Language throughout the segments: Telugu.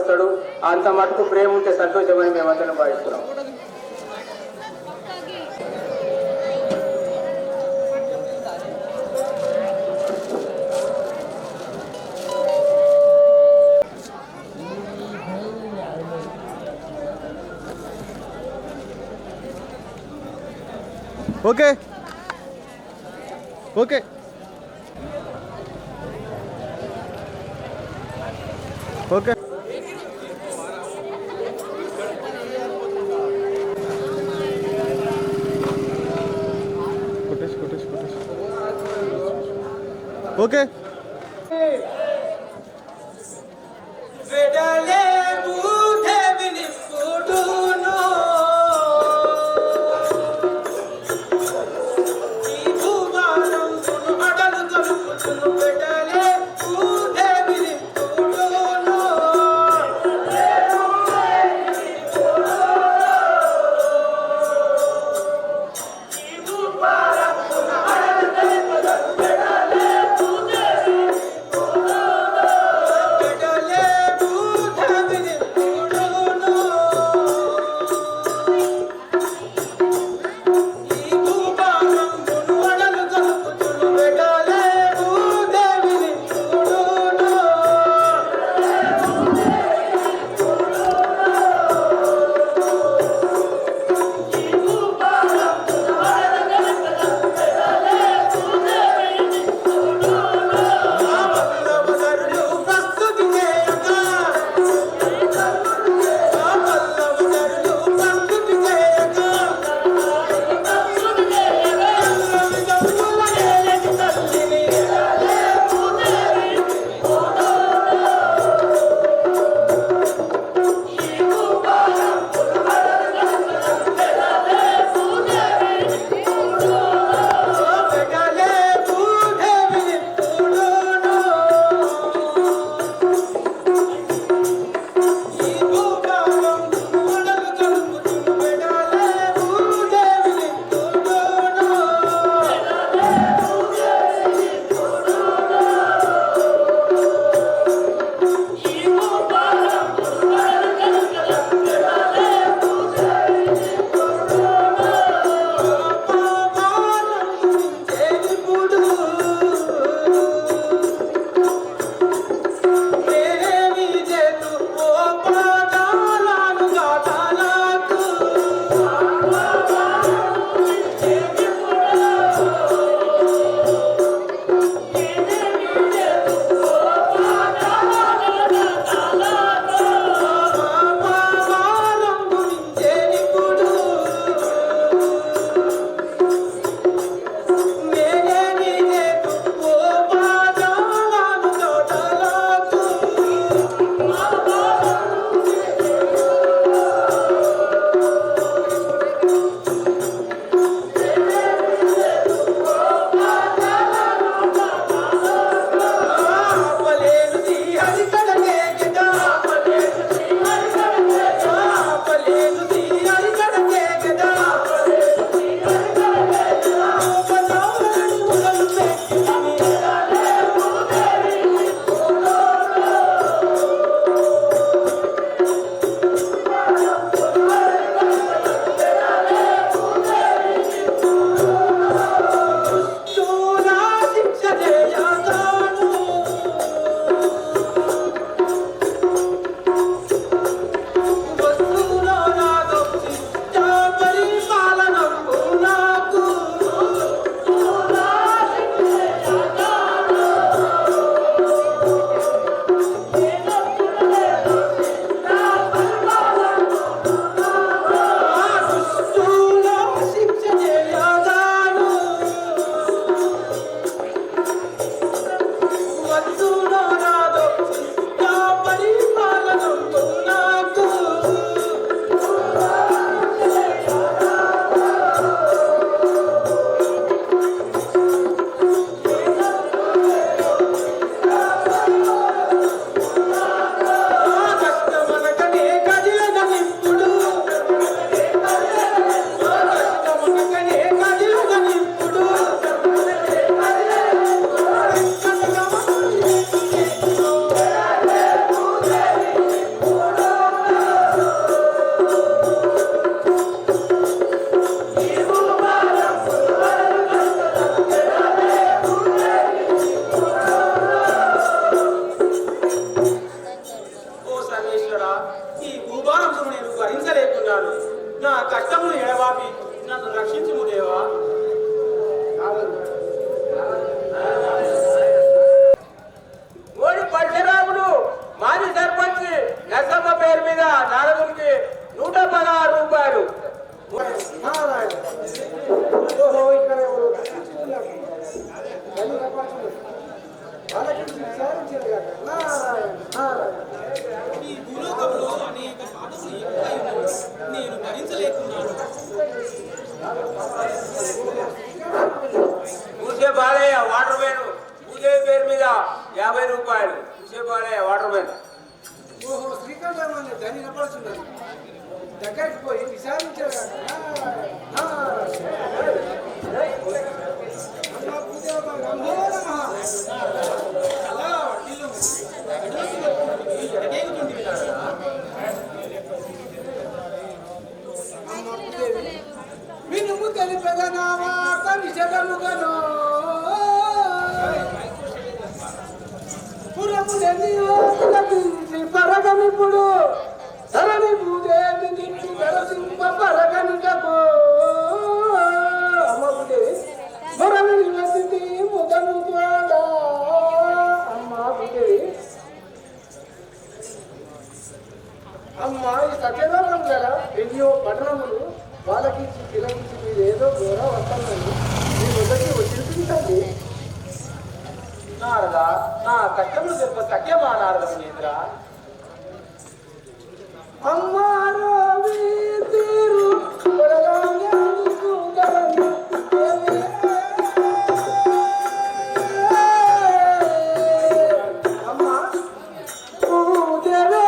వస్తాడు. అంత మటుకు ప్రేమ ఉంటే సంతోషమని మేమందరం భావిస్తున్నాం. ఓకే ఓకే ఓకే కొట్టేసి కొట్టేసి కొట్టేసి ఓకే పరమేశ్వర, ఈ భూభారమును నేను భరించలేకున్నాను. నా కష్టమును ఎడబాపి నన్ను రక్షించుము దేవా. మోడి పరశురాముడు మాజీ సర్పంచ్ నరసమ్మ పేరు మీద నారదునికి 116 రూపాయలు. ఈ భూలోకంలో అనేక పాపములు ఎక్కువై ఉన్నాయి. నేను భరించలేకున్నాను. పూసే బాలయ్య వాటర్ మ్యాన్ పూజేవి పేరు మీద 50 రూపాయలు. పూసే బాలయ్య వాటర్ మ్యాన్. ఓహో, శ్రీకాంతరావు దాన్ని నప్పడుతున్నారు. దగ్గరికి పోయి విచారించారు. అలా వడ్డీలో ఎడగేగుతుంది వినారా? వినుము తెలిపెదనామాత విషదముగను పురములెన్ని పరగమిప్పుడు ధరణి భూదేవి నిన్ను దరసింప పరగనికకు అమ్మకుడే మరణ నివసితి ముదను ద్వారా అమ్మకుడే అమ్మ ఈ సత్యనారాయణ గారు ఎన్నో పట్టణములు వాళ్ళకి పిల్లలకి మీరు ఏదో ఘోర వస్తానని మీ మొదటి వచ్చింది. నారద నా కష్టములు చెప్ప సత్యమా నారద మునీంద్ర. అమ్మారో తీరు అమ్మా పూజవే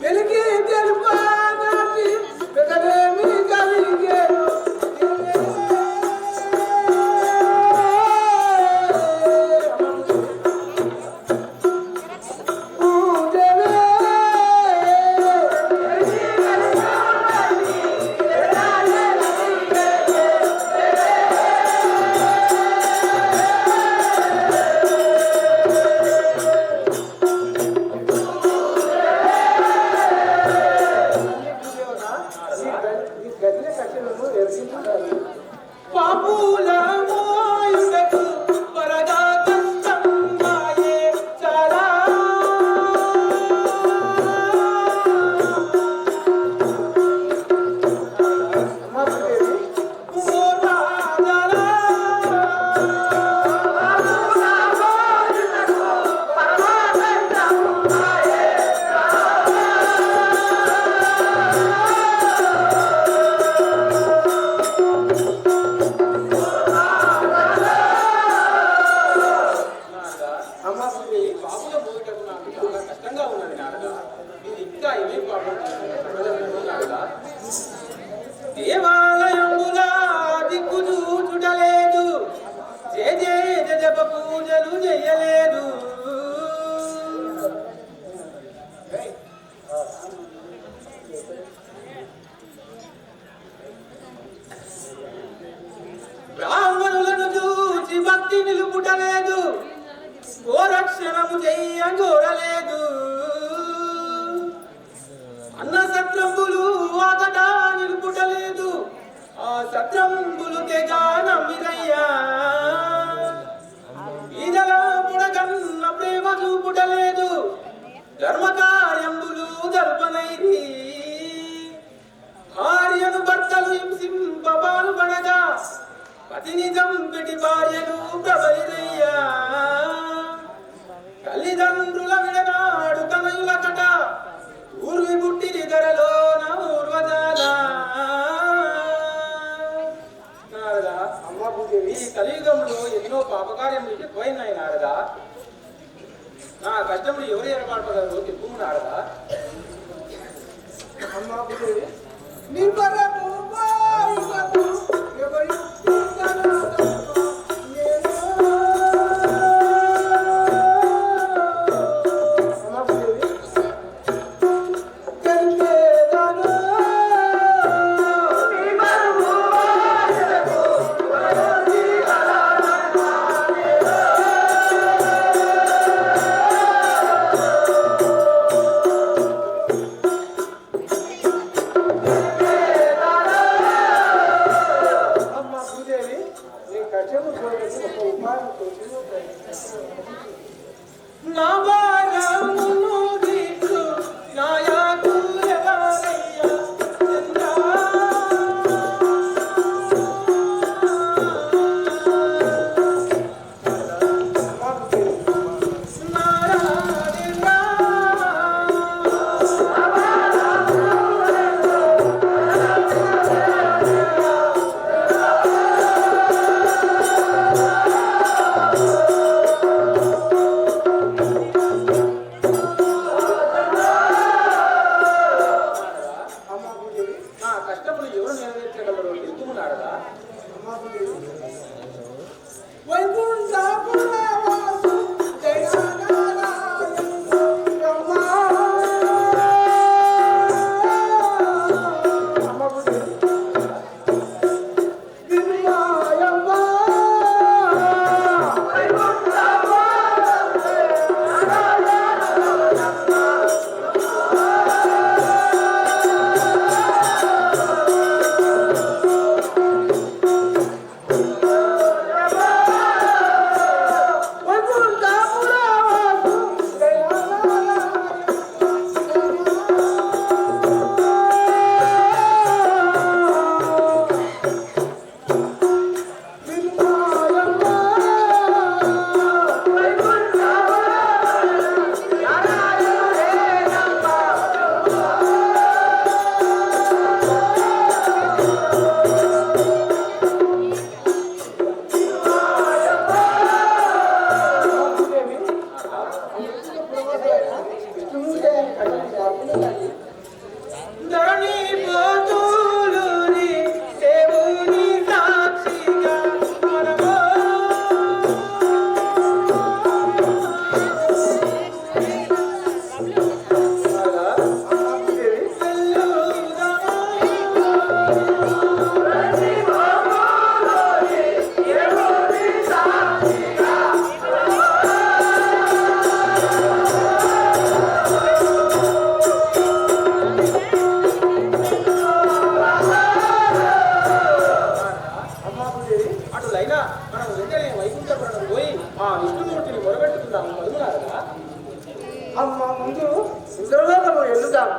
వెలిగి తెలుపానాటి పెదవేమి కలిగేను గోరక్షణము చెయ్య గోరలేదు అన్న సత్రంబులు ఒకట నిలుపుటలేదు ఆ సత్రంబులు తెగా నమ్మిరయ్యా ఈదల పుడగన్న ప్రేమ చూపుటలేదు ధర్మకార్యంబులు దర్పనైరి భార్యను భర్తలు హింసింపబాలు పడగా పతిని చంపిటి భార్యను ప్రబలిరయ్యా తల్లిదండ్రుల విడనాడు తనయులకట ఊర్వి పుట్టిని ధరలో ఊర్వజాల నారదా అమ్మ భూదేవి ఈ కలియుగంలో ఎన్నో పాపకార్యములు ఎక్కువైనాయి నారదా నా కష్టములు ఎవరు ఏర్పడగలరు ఎక్కువ నారదా అమ్మ భూదేవి నీ పరపు బాయివను ఎవరి నా భారమును దిక్కు నాయకు ఎవరయ్యా చంద్రా అమ్మ ముందు ఇంద్రలోకము ఎల్లుదాం.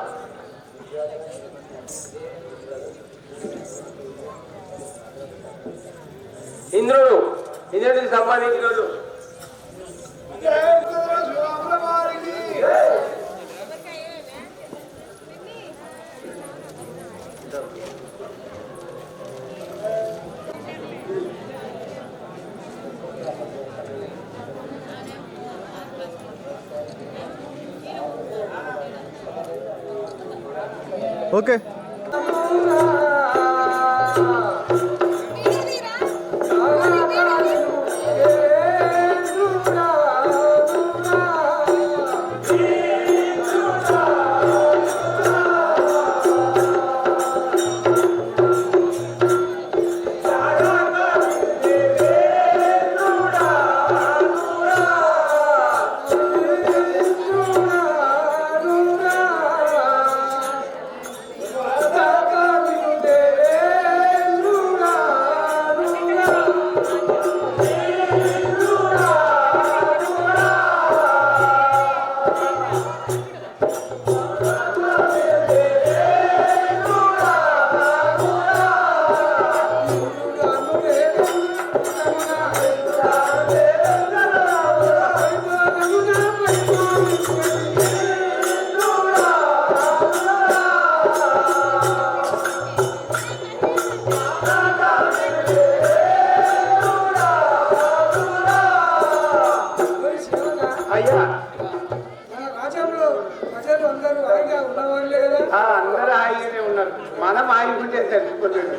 ఇంద్రుడు ఇంద్రుడిని సంపాదించినోడు ఓకే. మనం ఆగిపోతే చచ్చిపోతాడు.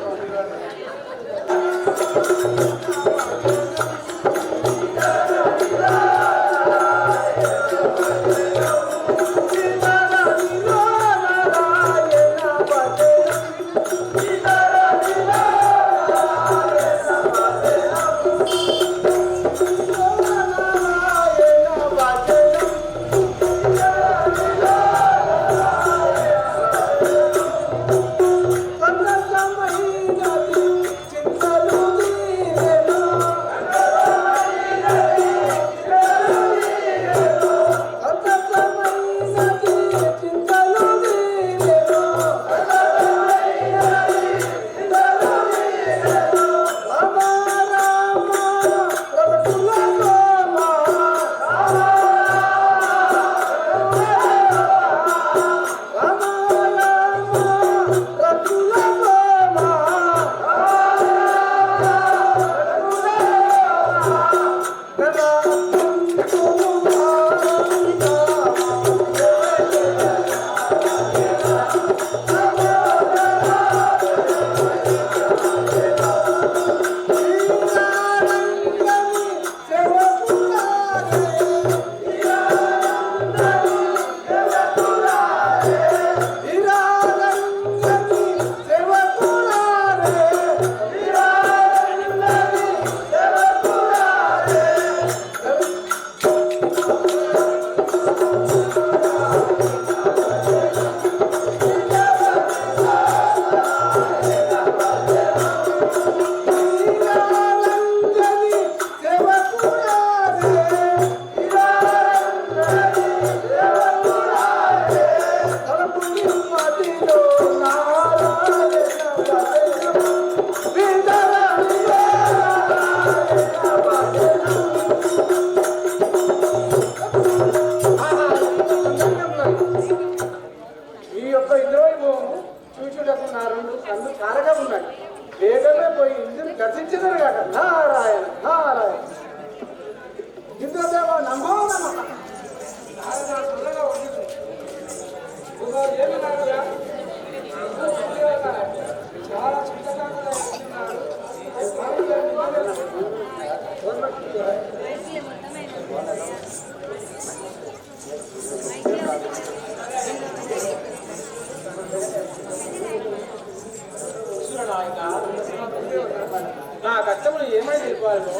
నా కష్టములు ఏమై తెలిపాలో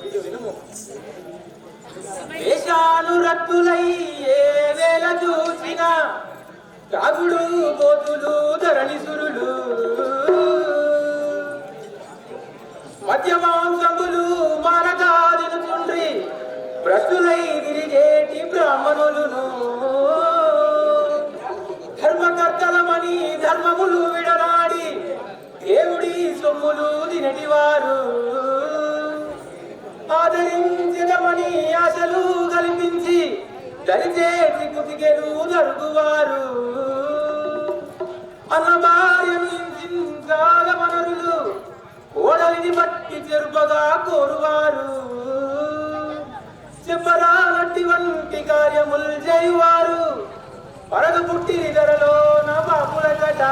ఇది వినుము. దేశానురక్తులై ఏ వేళ చూసినా తాగుడు గోతులు ధరణిసురులు మద్యమాంసములు మానగాదినుచుండ్రి భ్రష్టులై తిరిగేటి బ్రాహ్మణులును ధర్మకర్తలమని ధర్మములు విడనాడి దేవుడి సొమ్ములు తినటివారు ఆదరించదమని ఆశలు కల్పించి దరిచేసి కుతికెలు జరుగువారు అన్న భార్యను హింసించాల వనరులు ఓడలిని బట్టి చెరుపగా కోరువారు చెప్పరానట్టి వంటి కార్యములు చేయువారు పరగ పుట్టి ధరలో నా బాపుల గట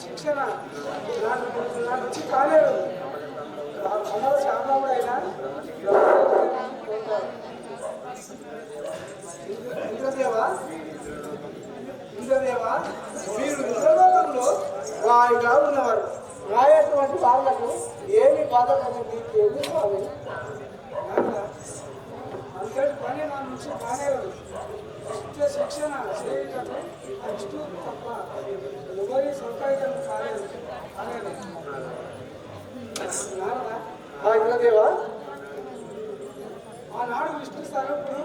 శిక్షణ నాకు వచ్చి కాలేదు అమలు శామరాముడైనా ఇంద్రదేవా మీరు ఇంద్రలోకంలో వాయిగా ఉన్నవారు రాయటువంటి వాళ్ళకు ఏమి బాధ మీకు ఏమి స్వామి అంతటి పని నా నుంచి కాలేదు శిక్షణ చేయటకు నెక్స్ట్ తప్ప ఎవరి సంపాదన కాలేదు అనేది ఇంద్రదేవా ఆనాడు విష్ణు స్వరూపుడు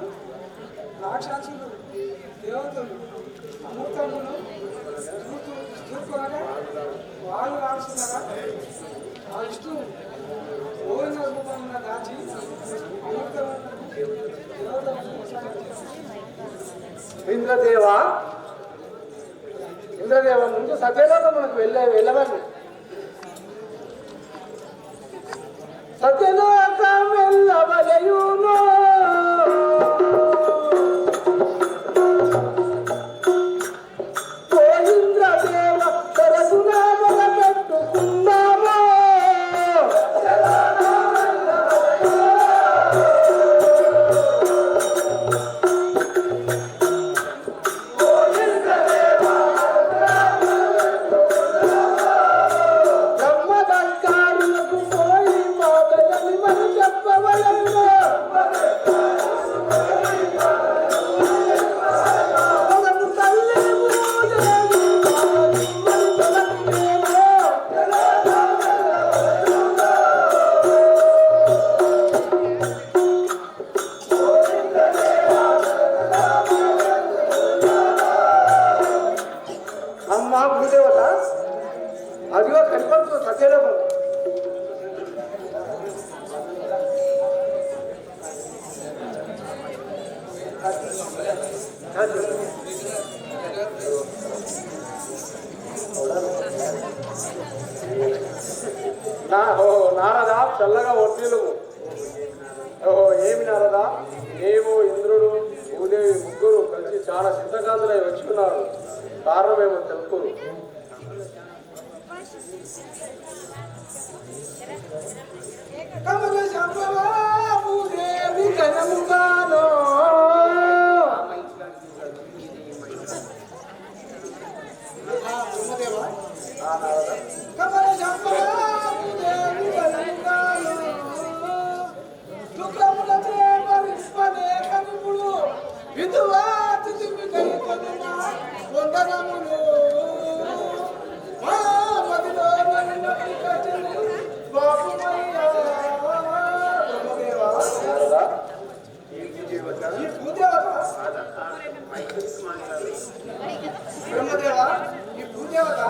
రాక్షసులు దేవతలు అమృతములు చూపునగా వాళ్ళు రాస్తున్నారా ఆ విష్ణు గోవింద రూపంగా దాచి అమృతములను ఇంద్రదేవ ముందు సత్యలోకమునకు వెళ్ళవాలి సత్యలోకమెల్లవలయును గోవింద్రదేవ సరసునామల పెట్టుకుందామా బ్రహ్మదంకారులకు పోయి మాటలని మనం చెప్పవలెను మనము తల్లేము దేవి మాటని మనం తలపినేమో అమ్మా భూదేవత అదిగో కనపడుతుంది సత్యలోకం నారదా చల్లగా వర్తిలు ఓహో ఏమి నారదా నీవు ఇంద్రుడు భూదేవి ముగ్గురు కలిసి చాలా చింతకాంతులై వచ్చుకున్నారు కారణమేమో తెలుపురు కమల సంభవాదేవి కనముగానో కమల సంభవాదేవి కనముగానో దుఃఖముల ప్రేమరిప్పనే కనుములు విధువాతి కైకొనుమా వందనములు మా మదిలో నన్ను కట్టెలు బాపుమయ్యా బ్రహ్మదేవ ఈ భూదేవత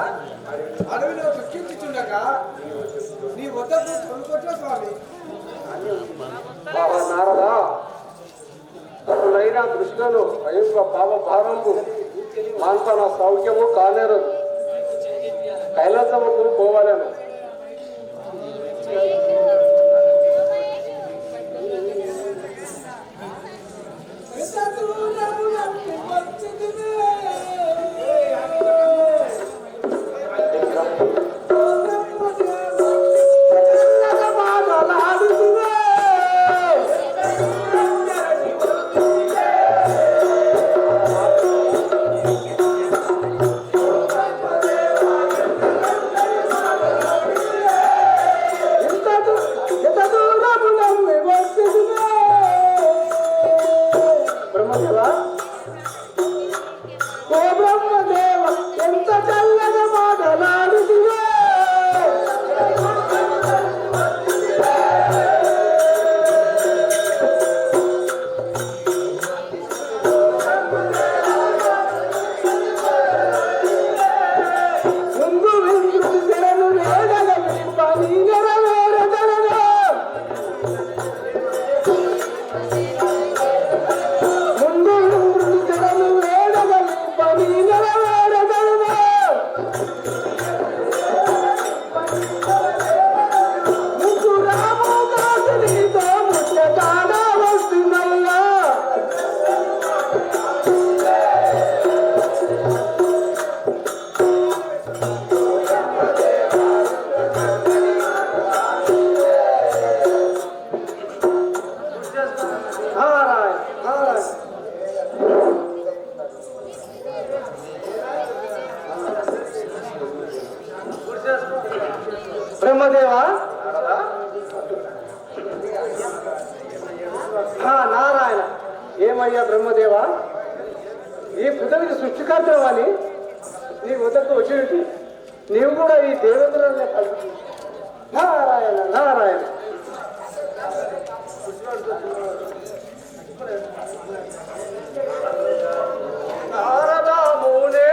అడవిలో దుఃఖించుచుండగా నీ వద్దకు కొనుకొచ్చా స్వామి నారదా అసలైన దృష్టిలో అయ్యప్ప పాప భారము మాన్సన సౌఖ్యము కాలేరు కైలాసముకు పోవాలను బ్రహ్మదేవా నారాయణ ఏమయ్యా బ్రహ్మదేవా ఈ పృథివికి సృష్టికర్తవు అని నీ వద్దకు వచ్చి నీవు కూడా ఈ దేవేంద్రులనే కలిపి నారాయణ నారాయణ నారదామునే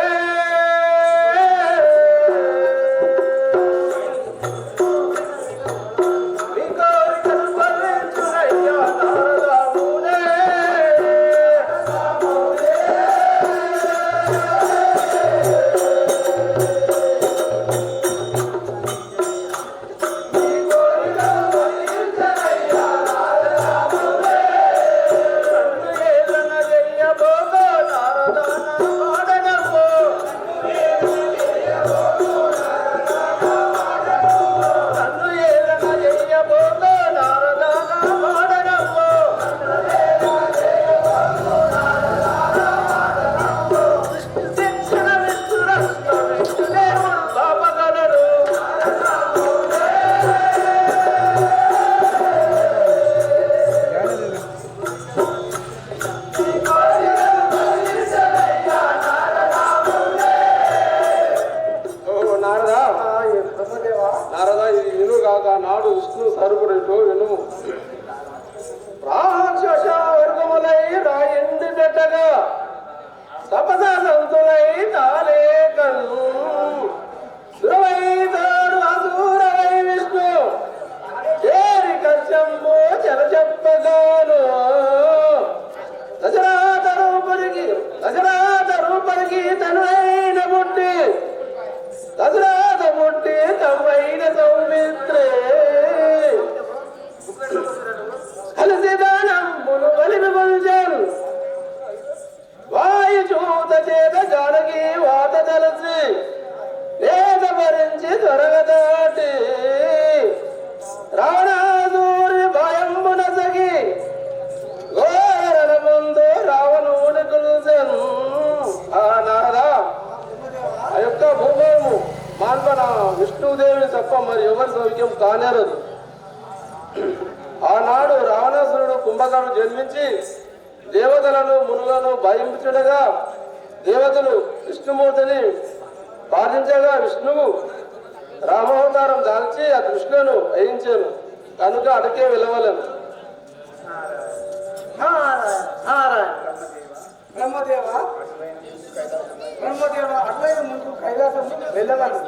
తపసంతులై తాలేకను సురవై తాడు అసూరవై విష్ణు చేరి కశ్యంబు జల చెప్పగాను దశరాత రూపరికి తనైన పుట్టి దశరాత పుట్టి తమైన సౌమిత్రే కలిసి దానంబులు కలిపి పుంజన్ వాయుచూత చేత జానకి వాత తలసి వేద భరించి త్వరగదాటి రావణాసూరి భయంబున సగి ఘోరణ ముందు రావణుని కుల్సెను. ఆ నారదా, ఆ యొక్క భూభాగము మాన్పన విష్ణుదేవిని తప్ప మరి ఎవరి సౌఖ్యం కానేరదు. ఆనాడు రావణాసురుడు కుంభకర్ణుడు జన్మించి దేవతలను మునులను భయించుడగా దేవతలు విష్ణుమూర్తిని పాటించగా విష్ణువు రామావతారం దాల్చి ఆ కృష్ణును వహించాను కనుక అడకే వెలవలను. బ్రహ్మదేవ అట్లయిన ముందు కైలాసం వెళ్ళగలరు.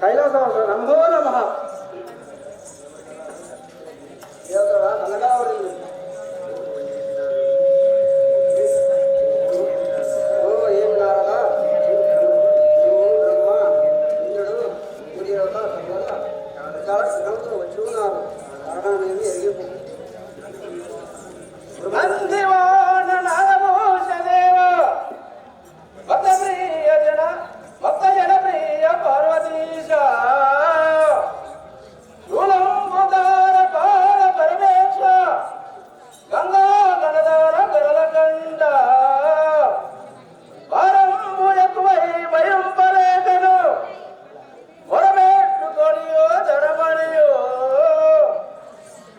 కైలాసవాస నమో నమః. ఏం నారదా, బ్రహ్మ ఇంద్రుడు సూర్యదేవత చాలా సిద్ధంతో వచ్చి ఉన్నారు. కారణాన్ని ఎరిగిపోతుంది.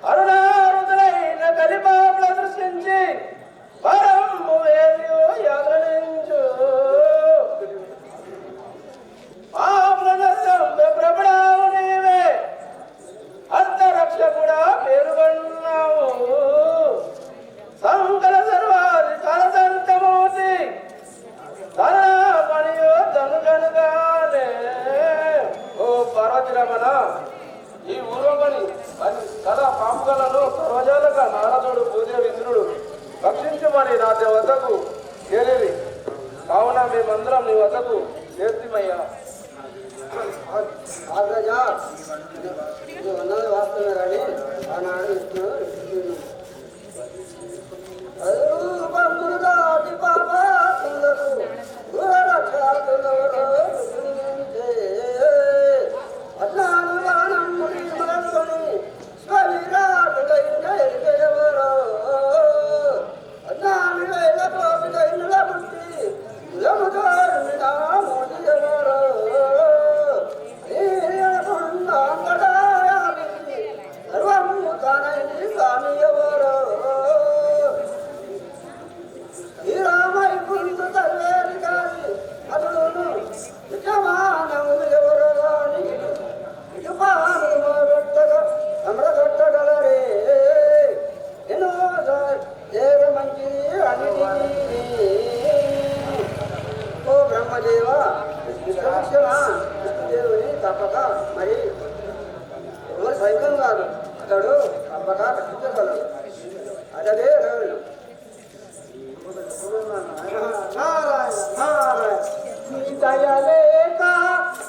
అరుణారుదులైన కలిపాపుల దృశించి రమ్మని నా వద్దకు చేరేది. కావున మేమందరం నీ వద్దకు చేర్చిమయ్యా. అన్నది వాస్తవమే కానీ ఆనాడు దేవుని తప్పక మరి ఎవరు సైతం కాదు, అతడు తప్పక రక్షించగలడు. అదే దయలేక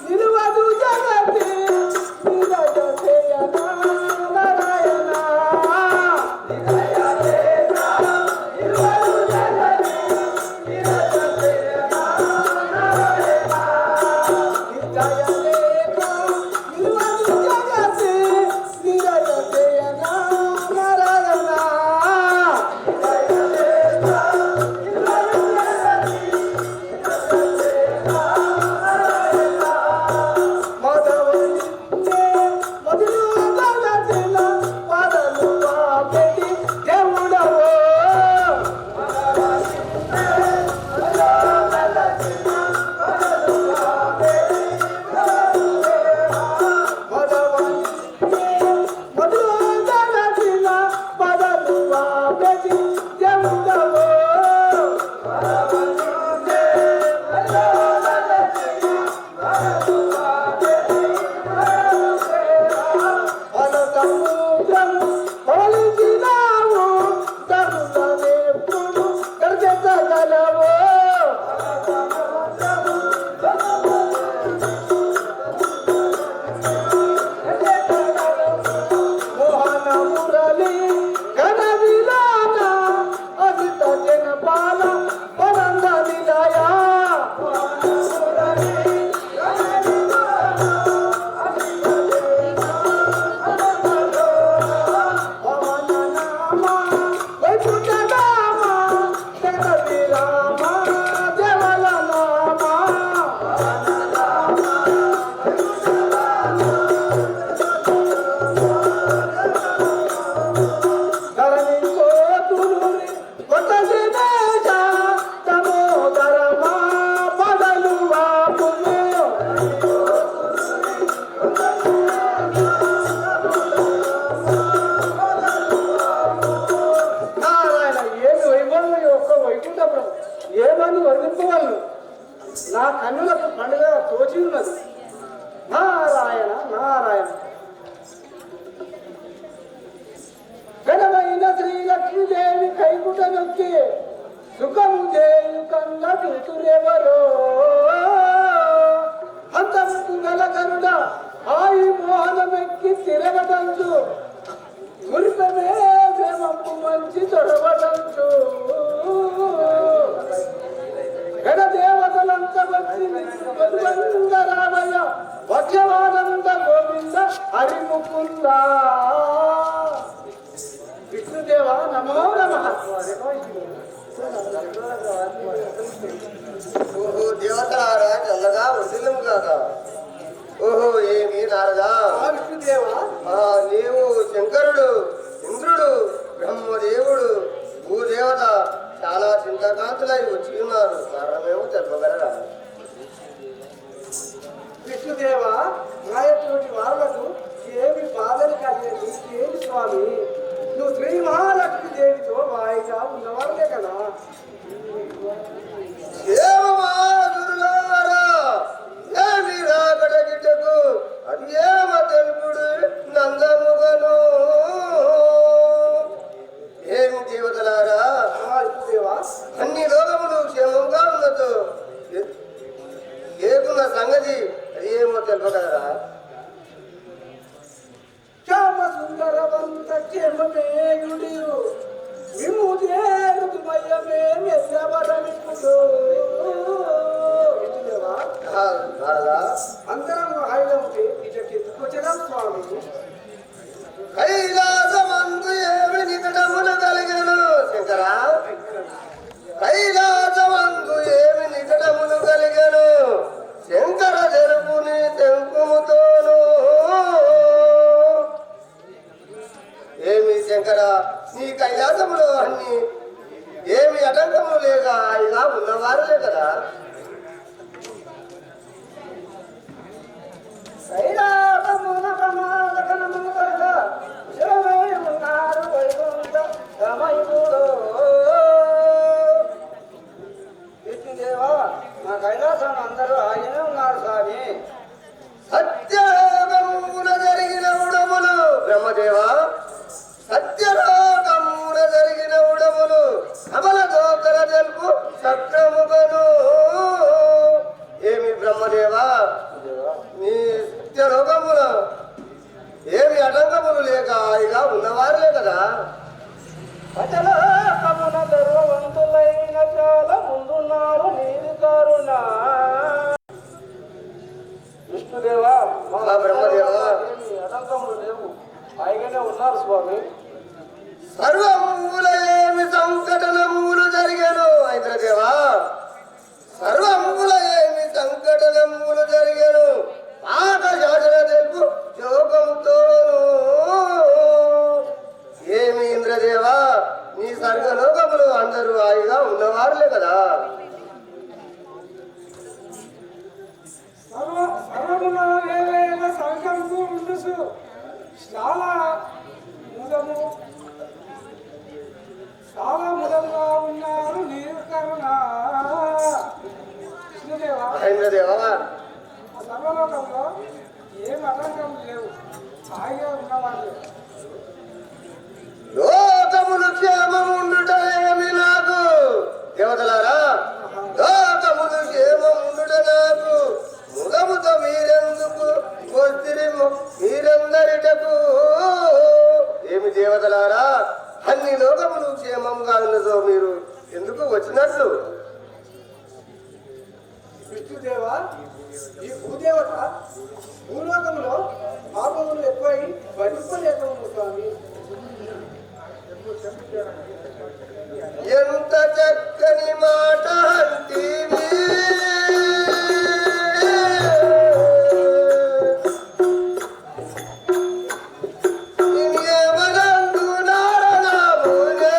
నిలువదు జగతి ఏమని వర్ణింపగలను? నా కన్నులకు పండుగ తోచి ఉన్నది. నారాయణ నారాయణ. ఘనమైన శ్రీలక్ష్మీదేవి కైకుట నొక్కి సుఖము చేయు కన్న కూతురెవరో అంతకు గల గరుడ ఆయి మోహనమెక్కి తిరగటంచు గురిపమే ప్రేమకు మంచి తొడవటంచు గణదేవతలంత వచ్చి రామయ్య వక్షవానంద గోవింద హరిముకుంద. విష్ణుదేవ నమో నమః. ఓహో దేవతలారా చల్లగా వదిలము కాక. ఓహో ఏమి నారదా. విష్ణుదేవ నీవు శంకరుడు, ఇంద్రుడు, బ్రహ్మదేవుడు, భూదేవత చాలా చింతాకాంతులై వచ్చి ఉన్నారు. కారణమేమో చెప్పగలరా? విష్ణుదేవ నాయకుడి వాళ్ళకు ఏమి బాధలు కలిగేది ఏమి స్వామి? నువ్వు శ్రీ మహాలక్ష్మి దేవితో వాయిగా ఉన్నవాళ్ళే కదా. ఏమి రాకట గిట్టకు అది ఏమ తెలుపుడు నందముగను. ఏమి దేవతలారా, విష్ణుదేవ నారదా అందరం హాయిగా ఉంటే ఇక్కడికి ఎందుకు వచ్చేదా స్వామి? కైలాసమందు ఏమి నికటములు కలిగను శంకర, కైలాసమందు ఏమి నికటములు కలిగను శంకర జరుపుని తెంపుముతోను. ఏమి శంకర నీ కైలాసములు అన్ని ఏమి అటంకము లేక హాయిగా ఉన్నవారులే కదా. కైలాసమున ప్రమాదకనమును కనుక శివమై ఉన్నారు వైకుంఠ రమయుడు. విష్ణుదేవా మా కైలాసం అందరూ హాయిగానే ఉన్నారు స్వామి. సత్యలోకమున జరిగిన ఉడములు బ్రహ్మదేవా, సత్యలోకమున జరిగిన ఉడములు అమల దోకర తెలుపు సక్రముగను. ఏమి బ్రహ్మదేవా నీ సత్యలోకముల ఏమి అటంకములు లేక హాయిగా ఉన్నవారులే కదా. అచలోకమున గర్వవంతులైన చాలా ముందున్నారు నీరు కరుణ. విష్ణుదేవా మా బ్రహ్మదేవా అటంకములు లేవు, హాయిగానే ఉన్నారు స్వామి. సర్వముల ఏమి సంకటనములు జరిగను ఐంద్రదేవా, సర్వముల ఏమి సంకటనములు జరిగను పాక శాసన తెలుపు జోగముతోను. ఏమి ఇంద్రదేవా నీ స్వర్గలోకములు అందరూ హాయిగా ఉన్నవారులే కదా. సర్వములో ఏవైనా సంకల్పం ఉండసు చాలా ముదంగా ఉన్నారు నీరు కరుణ. విష్ణుదేవా ఇంద్రదేవా సర్వలోకంలో ఏం అటంకం లేవు, హాయిగా ఉన్నవాళ్ళు. లోకములు క్షేమముండుటేమి నాకు దేవతలారా, లోకములు క్షేమముండుట నాకు ముగముతో మీరెందుకు వస్తిరి మీరందరిటకు. ఏమి దేవతలారా అన్ని లోకములు క్షేమంగా ఉన్నదో మీరు ఎందుకు వచ్చినట్లు. విష్ణుదేవా ఈ భూదేవత భూలోకంలో పాపములు ఎక్కువై బతుకోలేక ఉంది స్వామి. ఎంత చక్కని మాట అంటివి, ఏమనందు నారదామునే.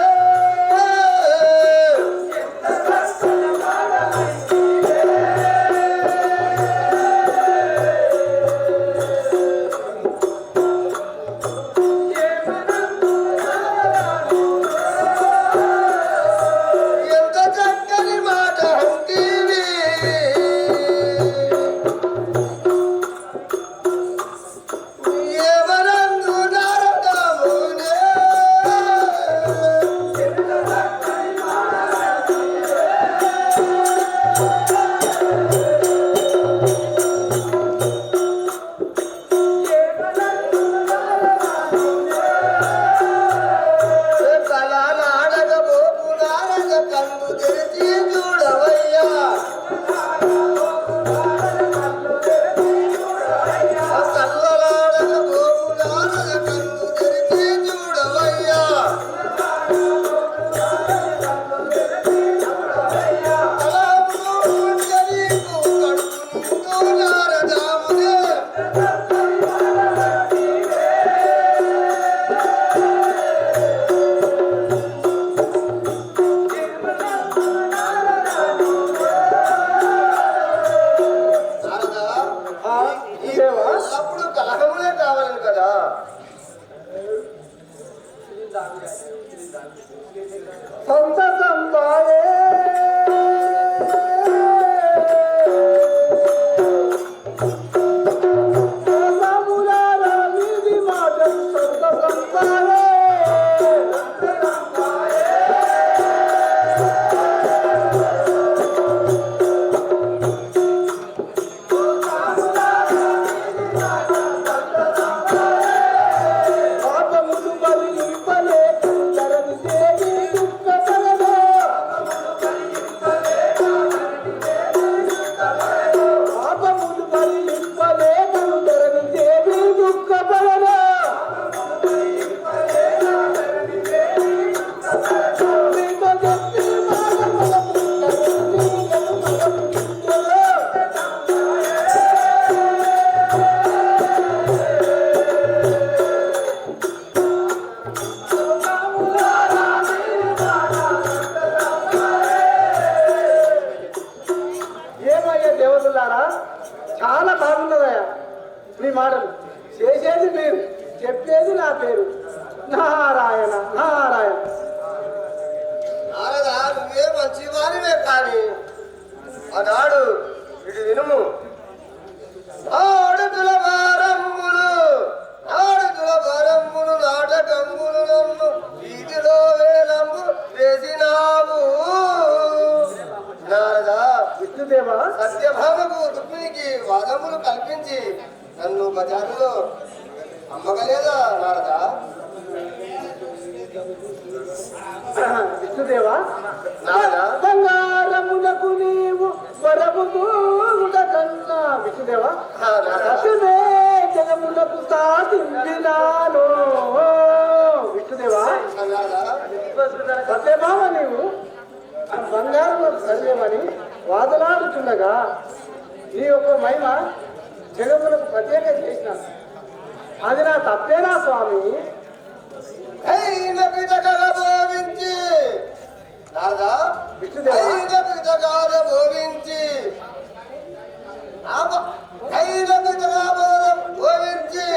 మంచి వారివే కానీ ఆనాడు ఇటు వినుము ఆడుతుల భారమ్ములు నాటకంబులు నన్ను వీధిలో వేలంబు వేసినావు నారదా. విష్ణుదేవా సత్యభామకు రుక్మిణికి వాదములు కల్పించి నన్ను బజారులో అమ్మగలేదా నారదా? విష్ణుదేవా నారదా బంగారములకు నీవు వరముట కన్నా విష్ణుదేవా సత్యమే జగములకు సాధించినాను విష్ణుదేవా. నారదా సత్యభామ నీవు బంగారు సర్వేమని వాదలాడుచుండగా నీ యొక్క మహిమ జగములకు ప్రత్యేకం చేసినాను. అది నా తప్పేనా స్వామి? అయిన పితకల భోవించి నారదా విష్ణుదేవా అయిన పితకాల భోవించి అయిన పితకాల భోవించి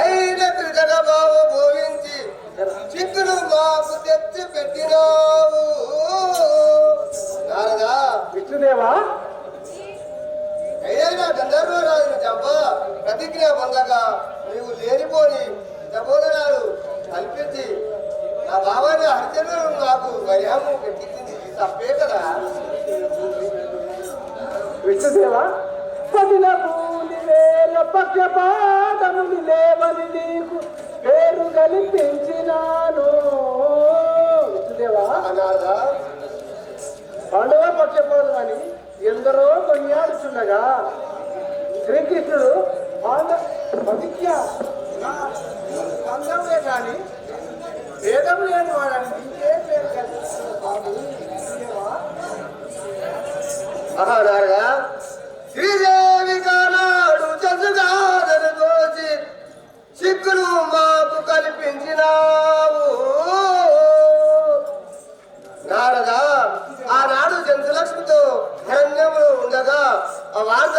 అయిన పితక భావ భోవించి చిక్కులు మాకు తెచ్చి పెట్టినావు నారదా. విష్ణుదేవా ఏదైనా గంధర్వరాజుని చంప ప్రతిజ్ఞ పొందగా నీవు లేనిపోని తపోదనాలు కల్పించి నా భావాన్ని హరిచంద్రుడు నాకు వరిహము పెట్టింది తప్పే కదా. విష్ణుదేవా పదిల పూలి వేల పక్షపాతముని లేవని నీకు పేరు కల్పించినాను విష్ణుదేవా. నారదా పాండవ పక్షపాతం అని ఎందరో కొనియాడుచుండగా శ్రీకృష్ణుడు ప్రతిజ్ఞ పంగమే కానీ భేదం లేని వాడని ఇంకేం పేరు నారదా శ్రీదేవి కానాడు చదుగాదను దోచి చిక్కులు మాకు కల్పించినావు నారదా. ఆనాడు జంతులక్ష్మితో ధరణ్యములు ఉండగా ఆ వార్త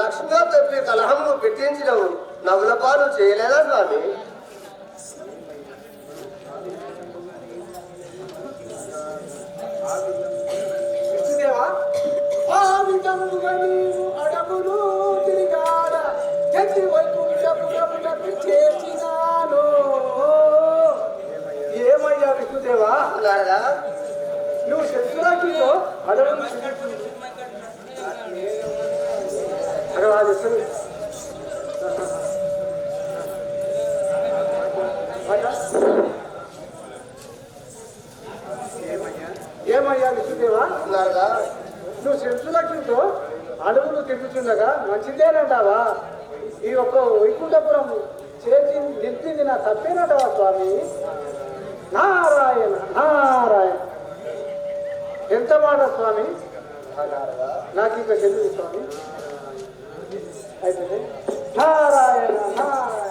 లక్ష్మితో చెప్పి కలహము పెట్టించడం నవ్వుల పాలు చేయలేదా స్వామి? విష్ణుదేవా ఆ విధముగా నీవు అడవులు తిరిగాడ గట్టి వైకుంఠపురమునకు చేర్చినాను. ఏమయ్యా విష్ణుదేవా నారదా నువ్వు శత్రురాకితో అడవులు ఏమయ్యా విష్ణుదేవా నారదా నువ్వు శత్రులక్ష్మితో అడవులు తిరుగుతుండగా మంచిదేనంటావా? ఈ ఒక్క వైకుంఠపురం చేసి నిలిపింది నా తప్పేనంటావా స్వామి? నారాయణ నారాయణ ఎంత మాట స్వామి. నాకు ఇంకా చెల్లి స్వామి అయితే నారాయణ నారాయణ.